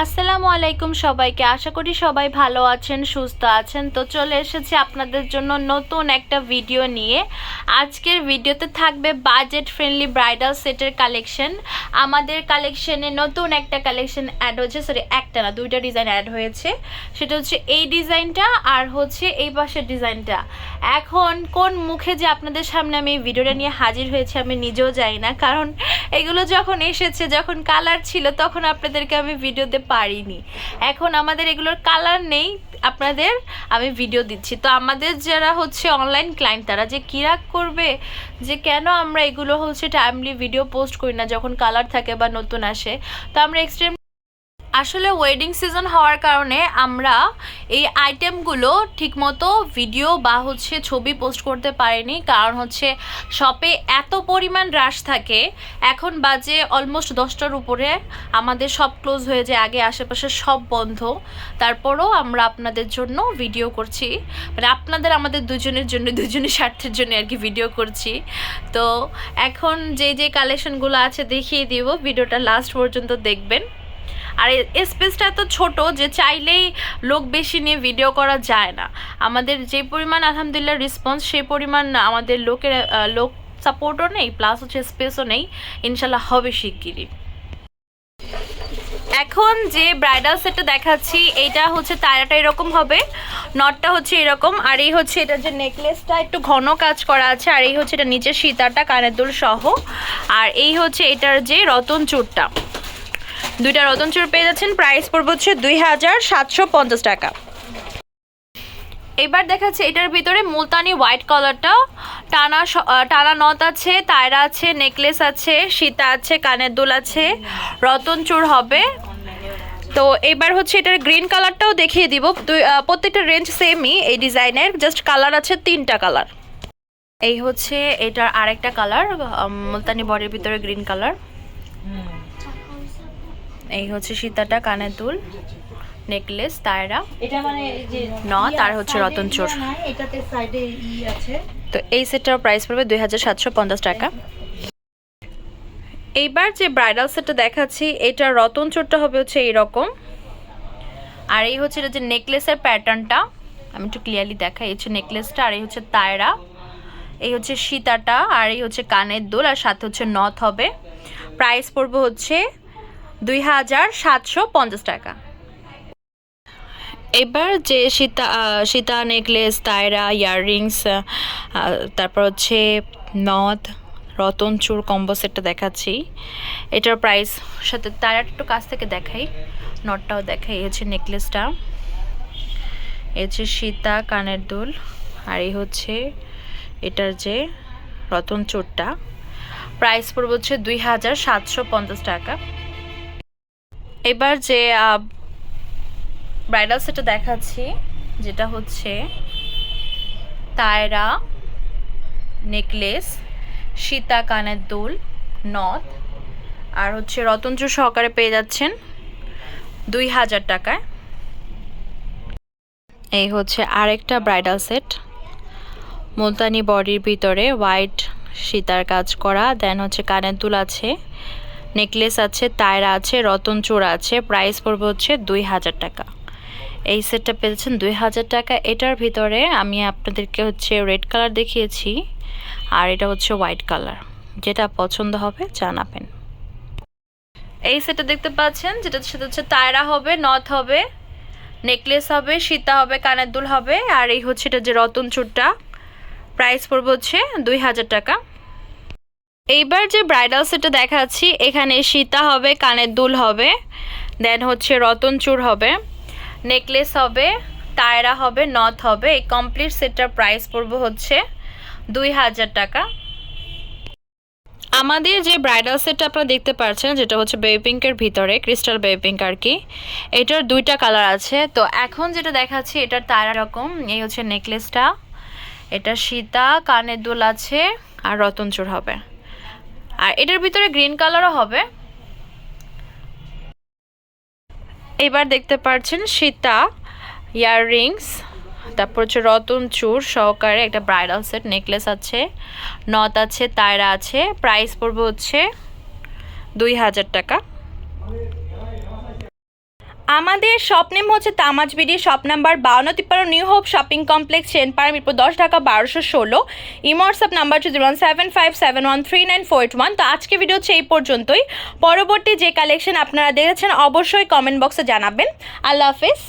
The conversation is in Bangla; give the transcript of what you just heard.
আসসালামু আলাইকুম সবাইকে। আশা করি সবাই ভালো আছেন, সুস্থ আছেন। তো চলে এসেছি আপনাদের জন্য নতুন একটা ভিডিও নিয়ে। আজকের ভিডিওতে থাকবে বাজেট ফ্রেন্ডলি ব্রাইডাল সেটের কালেকশন। আমাদের কালেকশনে নতুন একটা কালেকশন অ্যাড হয়েছে, সরি একটা না, দুইটা ডিজাইন অ্যাড হয়েছে। সেটা হচ্ছে এই ডিজাইনটা আর হচ্ছে এই পাশের ডিজাইনটা। এখন কোন মুখে যে আপনাদের সামনে আমি এই ভিডিওটা নিয়ে হাজির হয়েছি আমি নিজেও জানি না, কারণ এগুলো যখন এসেছে, যখন কালার ছিল তখন আপনাদেরকে আমি ভিডিওতে পারিনি। এখন আমাদের এগুলোর কালার নেই, আপনাদের আমি ভিডিও দিচ্ছি। তো আমাদের যারা হচ্ছে অনলাইন ক্লায়েন্ট তারা যে কিরাক করবে যে কেন আমরা এগুলো হচ্ছে টাইমলি ভিডিও পোস্ট করি না যখন কালার থাকে বা নতুন আসে। তো আমরা এক্সট্রিম আসলে ওয়েডিং সিজন হওয়ার কারণে আমরা এই আইটেমগুলো ঠিকমতো ভিডিও বা হচ্ছে ছবি পোস্ট করতে পারিনি, কারণ হচ্ছে শপে এত পরিমাণ রাশ থাকে। এখন বাজে অলমোস্ট 10টার উপরে, আমাদের সব ক্লোজ হয়ে যায়, আগে আশেপাশে সব বন্ধ। তারপরও আমরা আপনাদের জন্য ভিডিও করছি, মানে আপনাদের আমাদের দুজনের জন্য, দুজনের স্বার্থের জন্য আর কি ভিডিও করছি। তো এখন যে কালেকশনগুলো আছে দেখিয়ে দিব, ভিডিওটা লাস্ট পর্যন্ত দেখবেন। আর এই স্পেসটা এত ছোট যে চাইলেই লোক বেশি নিয়ে ভিডিও করা যায় না। আমাদের যে পরিমাণ আলহামদুলিল্লাহ রেসপন্স, সেই পরিমাণ আমাদের লোক সাপোর্টও নেই, প্লাস হচ্ছে স্পেসও নেই। ইনশাল্লাহ হবে শিগগিরই। এখন যে ব্রাইডাল সেটটা দেখাচ্ছি এইটা হচ্ছে তারাটা এরকম হবে, নটটা হচ্ছে এরকম, আর এই হচ্ছে এটা যে নেকলেসটা একটু ঘন কাজ করা আছে, আর এই হচ্ছে এটা নিচে সীতাটা কানের দুল সহ, আর এই হচ্ছে এটার যে রতন চূড়টা। দুইটা রতন চূড় পেয়ে যাচ্ছেন। প্রাইস পড়বে হচ্ছে 2750 টাকা। এবার দেখাচ্ছে এটার ভিতরে মুলতানি হোয়াইট কালারটা, টানা নথ আছে, তায়রা আছে, নেকলেস আছে, সীতা আছে, কানের দুল আছে, রতন চূড় হবে। তো এবার হচ্ছে এটার গ্রিন কালারটাও দেখিয়ে দিব। প্রত্যেকটা রেঞ্জ সেমই এই ডিজাইনের, জাস্ট কালার আছে 3টা কালার। এই হচ্ছে এটার আরেকটা কালার, মুলতানি বডির ভিতরে গ্রিন কালার। এই হচ্ছে সীতাটা, কানের দুল, নেকলেস, তায়রা, এটা মানে যে নথ, আর হচ্ছে রতন চূড়। এটাতে সাইডে আছে। তো এই সেটটার প্রাইস পড়বে 2750 টাকা। এইবার যে ব্রাইডাল সেটটা দেখাচ্ছি এটার রতন চূড়টা হবে হচ্ছে এইরকম, আর এই হচ্ছে এটা যে নেকলেসের প্যাটার্নটা, আমি একটু ক্লিয়ারলি দেখাই। এই হচ্ছে নেকলেসটা, আর এই হচ্ছে তায়রা, এই হচ্ছে সীতাটা, আর এই হচ্ছে কানের দুল, আর সাথে হচ্ছে নথ হবে। প্রাইস পড়বে হচ্ছে 2750 টাকা। এবার যে সীতা নেকলেস, তায়রা, ইয়াররিংস, তারপর হচ্ছে নথ, রতন চূড় কম্বো সেটটা দেখাচ্ছি। এটার প্রাইস সাথে তায়রাটা একটু কাছ থেকে দেখাই, নটটাও দেখাই। এই হচ্ছে নেকলেসটা, এই হচ্ছে সীতা, কানের দুল, আর এই হচ্ছে এটার যে রতন চূড়টা। প্রাইস পড়বে হচ্ছে 2750 টাকা। এবার যে ব্রাইডাল সেটটা দেখাচ্ছি, যেটা হচ্ছে তায়রা, নেকলেস, সীতা, কানের দুল, নথ, আর হচ্ছে রতনচূড় সহকারে পেয়ে যাচ্ছেন 2000 টাকায়। এই হচ্ছে আরেকটা ব্রাইডাল সেট, মুলতানি বডির ভিতরে হোয়াইট সীতার কাজ করা, দেন হচ্ছে কানের দুল আছে, নেকলেস আছে, তায়রা আছে, রতনচূড় আছে। প্রাইস পড়বে হচ্ছে 2000 টাকা। এই সেটটা পেয়েছেন 2000 টাকা। এটার ভিতরে আমি আপনাদেরকে হচ্ছে রেড কালার দেখিয়েছি, আর এটা হচ্ছে হোয়াইট কালার, যেটা পছন্দ হবে জানাবেন। এই সেটটা দেখতে পাচ্ছেন, যেটা সেটা হচ্ছে তায়রা হবে, নথ হবে, নেকলেস হবে, সীতা হবে, কানের দুল হবে, আর এই হচ্ছে এটা যে রতন চূড়টা। প্রাইস পড়বে হচ্ছে 2000 টাকা। এইবার যে ব্রাইডাল সেটটা দেখাচ্ছি এখানে সীতা হবে, কানের দুল হবে, দেন হচ্ছে রতন চূড় হবে, নেকলেস হবে, তায়রা হবে, নথ হবে। এই কমপ্লিট সেটটার প্রাইস পড়বে হচ্ছে 2000 টাকা। আমাদের যে ব্রাইডাল সেটটা আপনারা দেখতে পাচ্ছেন, যেটা হচ্ছে বেবি পিঙ্কের ভিতরে, ক্রিস্টাল বেবি পিঙ্ক আর কি, এটার 2টা কালার আছে। তো এখন যেটা দেখাচ্ছি এটার তায়রা রকম, এই হচ্ছে নেকলেসটা, এটা সীতা, কানের দুল আছে, আর রতন চূড় হবে, আর এটার ভিতরে গ্রিন কালারও হবে। এবার দেখতে পাচ্ছেন সীতা, ইয়াররিংস, তারপর হচ্ছে রতন চূড় সহকারে একটা ব্রাইডাল সেট, নেকলেস আছে, নথ আছে, তায়রা আছে। প্রাইস পড়বে হচ্ছে 2000 টাকা। আমাদের শপ নেম হচ্ছে তামাজ BD, shop number 5253 new hope shopping complex, Chenpara, Mirpur 10, Dhaka 1216। Imo WhatsApp number 01757713941। তো আজকে ভিডিও হচ্ছে এই পর্যন্তই। পরবর্তী যে কালেকশন আপনারা দেখেছেন অবশ্যই কমেন্ট বক্সে জানাবেন। আল্লাহ হাফেজ।